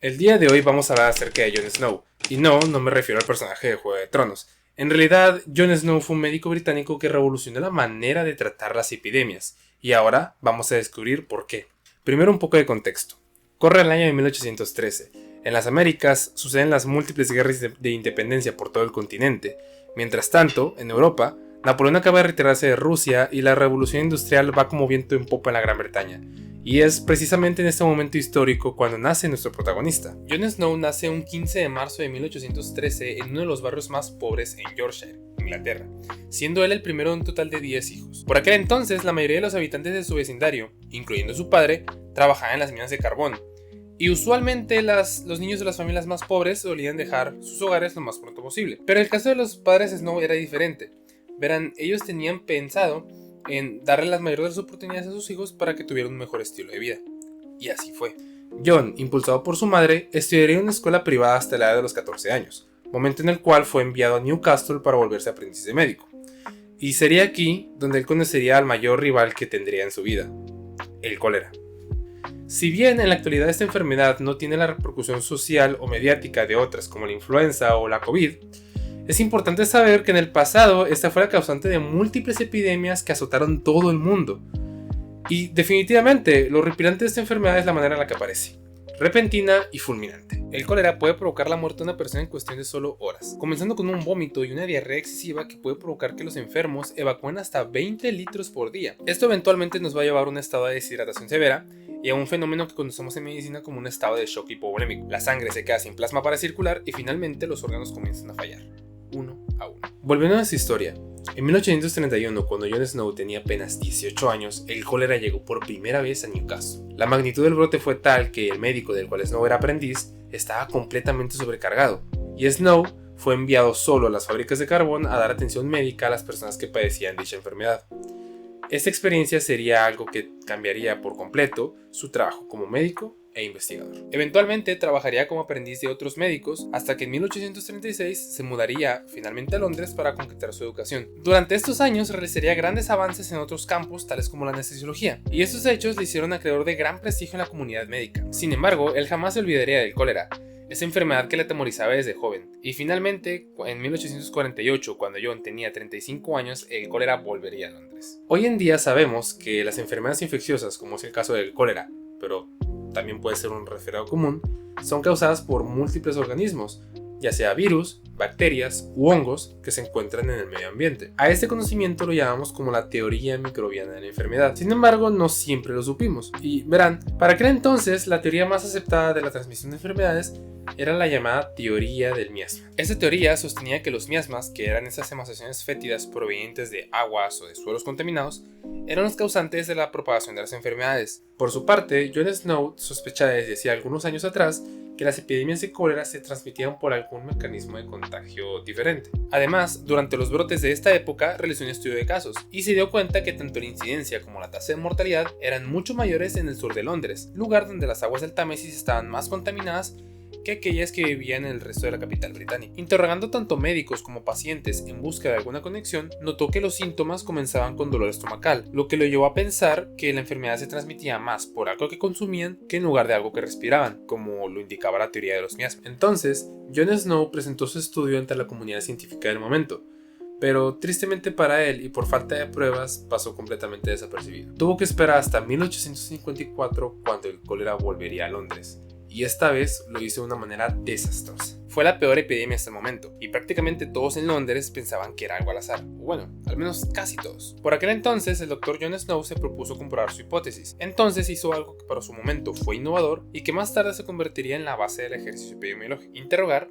El día de hoy vamos a hablar acerca de Jon Snow, y no me refiero al personaje de Juego de Tronos. En realidad, Jon Snow fue un médico británico que revolucionó la manera de tratar las epidemias, y ahora vamos a descubrir por qué. Primero un poco de contexto. Corre el año de 1813. En las Américas suceden las múltiples guerras de independencia por todo el continente. Mientras tanto, en Europa, Napoleón acaba de retirarse de Rusia y la revolución industrial va como viento en popa en la Gran Bretaña. Y es precisamente en este momento histórico cuando nace nuestro protagonista. Jon Snow nace un 15 de marzo de 1813 en uno de los barrios más pobres en Yorkshire, Inglaterra, siendo él el primero de un total de 10 hijos. Por aquel entonces, la mayoría de los habitantes de su vecindario, incluyendo su padre, trabajaban en las minas de carbón. Y usualmente los niños de las familias más pobres solían dejar sus hogares lo más pronto posible. Pero el caso de los padres Snow era diferente. Verán, ellos tenían pensado en darle las mayores oportunidades a sus hijos para que tuvieran un mejor estilo de vida. Y así fue. John, impulsado por su madre, estudiaría en una escuela privada hasta la edad de los 14 años, momento en el cual fue enviado a Newcastle para volverse aprendiz de médico. Y sería aquí donde él conocería al mayor rival que tendría en su vida, el cólera. Si bien en la actualidad esta enfermedad no tiene la repercusión social o mediática de otras como la influenza o la COVID, es importante saber que en el pasado esta fue la causante de múltiples epidemias que azotaron todo el mundo. Y definitivamente, lo horripilante de esta enfermedad es la manera en la que aparece. Repentina y fulminante. El cólera puede provocar la muerte de una persona en cuestión de solo horas, comenzando con un vómito y una diarrea excesiva que puede provocar que los enfermos evacúen hasta 20 litros por día. Esto eventualmente nos va a llevar a un estado de deshidratación severa y a un fenómeno que conocemos en medicina como un estado de shock hipovolémico. La sangre se queda sin plasma para circular y finalmente los órganos comienzan a fallar, uno a uno. Volviendo a nuestra historia, en 1831, cuando Jon Snow tenía apenas 18 años, el cólera llegó por primera vez a Newcastle. La magnitud del brote fue tal que el médico del cual Snow era aprendiz estaba completamente sobrecargado, y Snow fue enviado solo a las fábricas de carbón a dar atención médica a las personas que padecían dicha enfermedad. Esta experiencia sería algo que cambiaría por completo su trabajo como médico e investigador. Eventualmente trabajaría como aprendiz de otros médicos hasta que en 1836 se mudaría finalmente a Londres para concretar su educación. Durante estos años realizaría grandes avances en otros campos tales como la anestesiología, y estos hechos le hicieron acreedor de gran prestigio en la comunidad médica. Sin embargo, él jamás se olvidaría del cólera, esa enfermedad que le atemorizaba desde joven. Y finalmente, en 1848, cuando John tenía 35 años, el cólera volvería a Londres. Hoy en día sabemos que las enfermedades infecciosas, como es el caso del cólera, pero también puede ser un resfriado común, son causadas por múltiples organismos, ya sea virus, bacterias u hongos que se encuentran en el medio ambiente. A este conocimiento lo llamamos como la teoría microbiana de la enfermedad. Sin embargo, no siempre lo supimos. Y verán, para aquel entonces la teoría más aceptada de la transmisión de enfermedades era la llamada teoría del miasma. Esta teoría sostenía que los miasmas, que eran esas hemostasiones fétidas provenientes de aguas o de suelos contaminados, eran los causantes de la propagación de las enfermedades. Por su parte, Jon Snow sospechaba desde hacía algunos años atrás que las epidemias de cólera se transmitían por algún mecanismo de contagio diferente. Además, durante los brotes de esta época realizó un estudio de casos y se dio cuenta que tanto la incidencia como la tasa de mortalidad eran mucho mayores en el sur de Londres, lugar donde las aguas del Támesis estaban más contaminadas que aquellas que vivían en el resto de la capital británica. Interrogando tanto médicos como pacientes en busca de alguna conexión, notó que los síntomas comenzaban con dolor estomacal, lo que lo llevó a pensar que la enfermedad se transmitía más por algo que consumían que en lugar de algo que respiraban, como lo indicaba la teoría de los miasmas. Entonces, Jon Snow presentó su estudio ante la comunidad científica del momento, pero tristemente para él y por falta de pruebas pasó completamente desapercibido. Tuvo que esperar hasta 1854 cuando el cólera volvería a Londres. Y esta vez lo hizo de una manera desastrosa. Fue la peor epidemia hasta el momento, y prácticamente todos en Londres pensaban que era algo al azar. Bueno, al menos casi todos. Por aquel entonces, el Dr. Jon Snow se propuso comprobar su hipótesis. Entonces hizo algo que para su momento fue innovador y que más tarde se convertiría en la base del ejercicio epidemiológico: interrogar,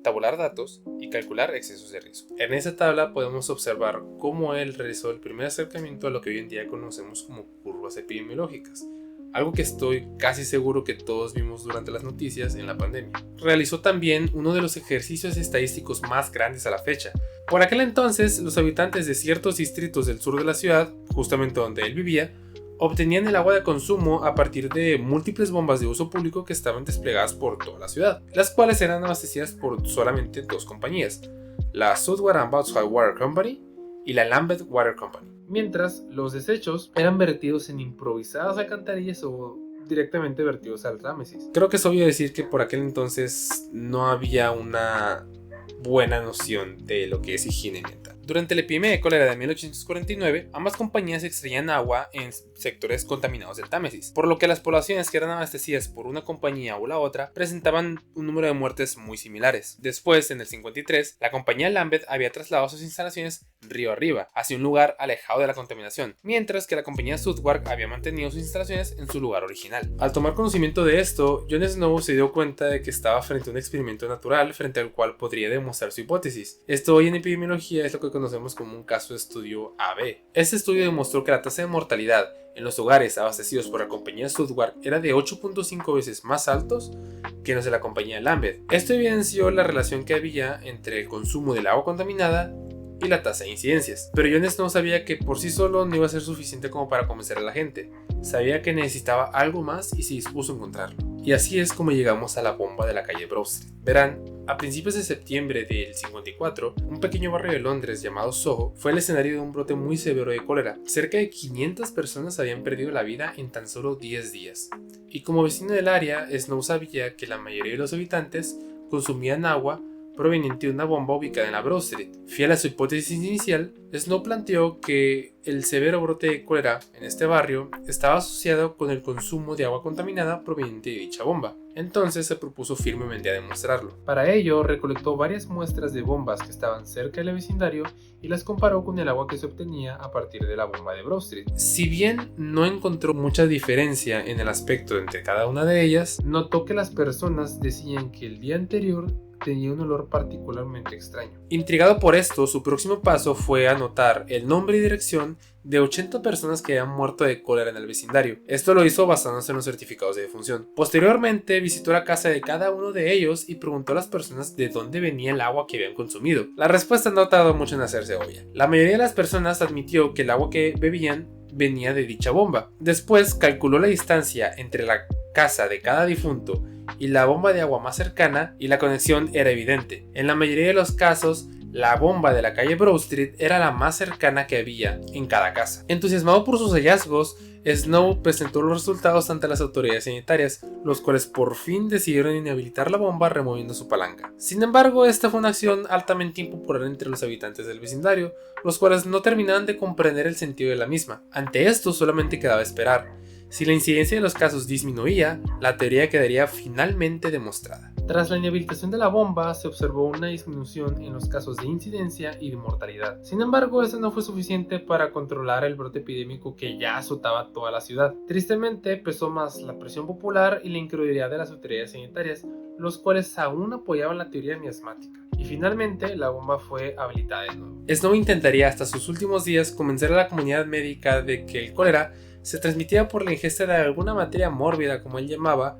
tabular datos y calcular excesos de riesgo. En esa tabla podemos observar cómo él realizó el primer acercamiento a lo que hoy en día conocemos como curvas epidemiológicas, algo que estoy casi seguro que todos vimos durante las noticias en la pandemia. Realizó también uno de los ejercicios estadísticos más grandes a la fecha. Por aquel entonces, los habitantes de ciertos distritos del sur de la ciudad, justamente donde él vivía, obtenían el agua de consumo a partir de múltiples bombas de uso público que estaban desplegadas por toda la ciudad, las cuales eran abastecidas por solamente dos compañías, la Southwark and Botside Water Company y la Lambeth Water Company, mientras los desechos eran vertidos en improvisadas alcantarillas o directamente vertidos al Támesis. Creo que es obvio decir que por aquel entonces no había una buena noción de lo que es higiene ambiental. Durante la epidemia de cólera de 1849, ambas compañías extraían agua en sectores contaminados del Támesis, por lo que las poblaciones que eran abastecidas por una compañía o la otra presentaban un número de muertes muy similares. Después, en el 53, la compañía Lambeth había trasladado sus instalaciones río arriba, hacia un lugar alejado de la contaminación, mientras que la compañía Southwark había mantenido sus instalaciones en su lugar original. Al tomar conocimiento de esto, John Snow se dio cuenta de que estaba frente a un experimento natural frente al cual podría demostrar su hipótesis. Esto hoy en epidemiología es lo que conocemos como un caso de estudio AB. Este estudio demostró que la tasa de mortalidad en los hogares abastecidos por la compañía Southwark era de 8.5 veces más altos que los de la compañía Lambeth. Esto evidenció la relación que había entre el consumo del agua contaminada y la tasa de incidencias. Pero John Snow sabía que por sí solo no iba a ser suficiente como para convencer a la gente. Sabía que necesitaba algo más y se dispuso a encontrarlo. Y así es como llegamos a la bomba de la calle Broad Street. Verán, a principios de septiembre del 54, un pequeño barrio de Londres llamado Soho fue el escenario de un brote muy severo de cólera. Cerca de 500 personas habían perdido la vida en tan solo 10 días. Y como vecino del área, Snow sabía que la mayoría de los habitantes consumían agua proveniente de una bomba ubicada en la Broad Street. Fiel a su hipótesis inicial, Snow planteó que el severo brote de cólera en este barrio estaba asociado con el consumo de agua contaminada proveniente de dicha bomba. Entonces se propuso firmemente a demostrarlo. Para ello, recolectó varias muestras de bombas que estaban cerca del vecindario y las comparó con el agua que se obtenía a partir de la bomba de Broad Street. Si bien no encontró mucha diferencia en el aspecto entre cada una de ellas, notó que las personas decían que el día anterior tenía un olor particularmente extraño. Intrigado por esto, su próximo paso fue anotar el nombre y dirección de 80 personas que habían muerto de cólera en el vecindario. Esto lo hizo basándose en los certificados de defunción. Posteriormente, visitó la casa de cada uno de ellos y preguntó a las personas de dónde venía el agua que habían consumido. La respuesta no tardó mucho en hacerse obvia. La mayoría de las personas admitió que el agua que bebían venía de dicha bomba. Después, calculó la distancia entre la casa de cada difunto y la bomba de agua más cercana y la conexión era evidente. En la mayoría de los casos, la bomba de la calle Broad Street era la más cercana que había en cada casa. Entusiasmado por sus hallazgos, Snow presentó los resultados ante las autoridades sanitarias, los cuales por fin decidieron inhabilitar la bomba removiendo su palanca. Sin embargo, esta fue una acción altamente impopular entre los habitantes del vecindario, los cuales no terminaban de comprender el sentido de la misma. Ante esto solamente quedaba esperar. Si la incidencia de los casos disminuía, la teoría quedaría finalmente demostrada. Tras la inhabilitación de la bomba, se observó una disminución en los casos de incidencia y de mortalidad. Sin embargo, eso no fue suficiente para controlar el brote epidémico que ya azotaba toda la ciudad. Tristemente, pesó más la presión popular y la incredulidad de las autoridades sanitarias, los cuales aún apoyaban la teoría miasmática. Y finalmente, la bomba fue habilitada de nuevo. Snow intentaría hasta sus últimos días convencer a la comunidad médica de que el cólera se transmitía por la ingesta de alguna materia mórbida, como él llamaba,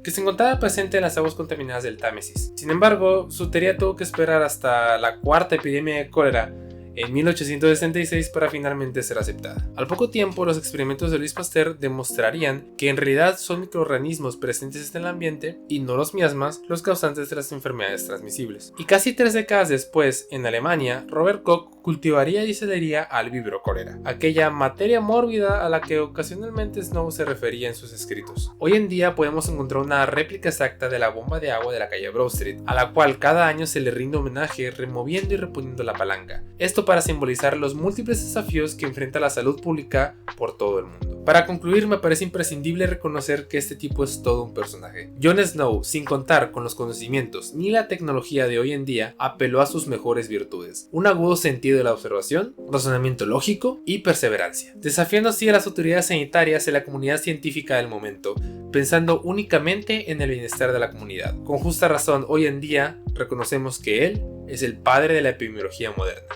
que se encontraba presente en las aguas contaminadas del Támesis. Sin embargo, su teoría tuvo que esperar hasta la cuarta epidemia de cólera en 1866 para finalmente ser aceptada. Al poco tiempo, los experimentos de Louis Pasteur demostrarían que en realidad son microorganismos presentes en el ambiente y no los miasmas los causantes de las enfermedades transmisibles. Y casi 3 décadas después, en Alemania, Robert Koch cultivaría y cedería al vibrio cólera, aquella materia mórbida a la que ocasionalmente Snow se refería en sus escritos. Hoy en día podemos encontrar una réplica exacta de la bomba de agua de la calle Broad Street, a la cual cada año se le rinde homenaje removiendo y reponiendo la palanca. Esto para simbolizar los múltiples desafíos que enfrenta la salud pública por todo el mundo. Para concluir, me parece imprescindible reconocer que este tipo es todo un personaje. Jon Snow, sin contar con los conocimientos ni la tecnología de hoy en día, apeló a sus mejores virtudes: un agudo sentido de la observación, razonamiento lógico y perseverancia, desafiando así a las autoridades sanitarias y a la comunidad científica del momento, pensando únicamente en el bienestar de la comunidad. Con justa razón, hoy en día reconocemos que él es el padre de la epidemiología moderna.